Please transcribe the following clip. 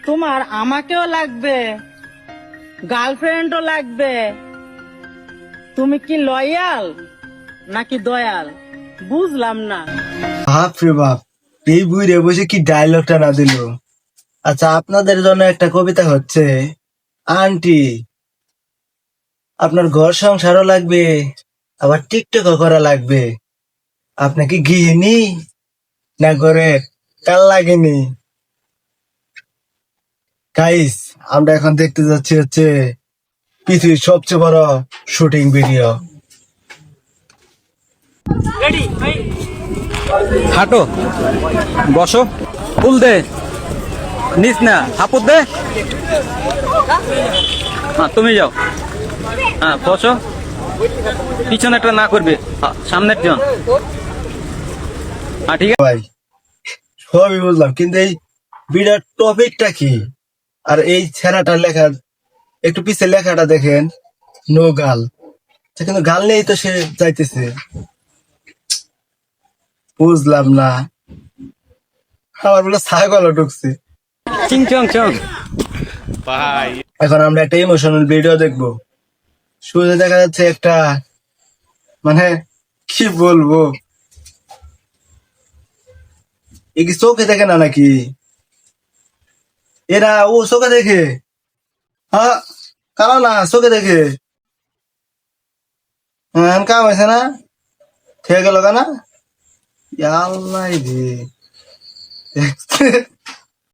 তোমার আমাকেও লাগবে, গার্লফ্রেন্ডও লাগবে। তুমি কি লয়াল নাকি দয়াল বুঝলাম না। বাপ রে বাপ, এই বুইরে বসে কি ডায়লগটা না দিল। আচ্ছা, আপনাদের জন্য একটা কবিতা হচ্ছে। আন্টি, আপনার ঘর সংসারও লাগবে, আবার টিকটকও করা লাগবে। আপনি কি গৃহিণী না ঘরে কাল লাগেনি? গাইস, আমরা এখন দেখতে যাচ্ছি হচ্ছে পৃথিবীর সবচেয়ে বড় শুটিং ভিডিও। হাঁটো, বসো, ফুল দে, নিস না, হাপুর দে। হ্যাঁ, তুমি যাও। হ্যাঁ, বসো। পিছনে একটা না করবে, সামনের জন। হ্যাঁ, ঠিক আছে। ভাই, সবই বুঝলাম, কিন্তু এই বিরাট টপিকটা কি? আর এই ছেঁড়াটার লেখা, একটু পিছে লেখাটা দেখেন, নো গাল। কিন্তু গাল নেই তো, সে যাইতেছে। বুঝলাম না, আমার বলে ছাগল ঢুকছে। চিং চং চং। এখন আমরা একটা ইমোশনাল ভিডিও দেখবো। শুরুতে দেখা যাচ্ছে একটা, মানে কি বলবো, এ কি চোখে দেখে না নাকি? এরা ও চোখে দেখে? হ্যাঁ, কারো না চোখে দেখে। হ্যাঁ, কাম হয়েছে না, থেকে গেল কেনা। আল্লাহ রে, দেখছে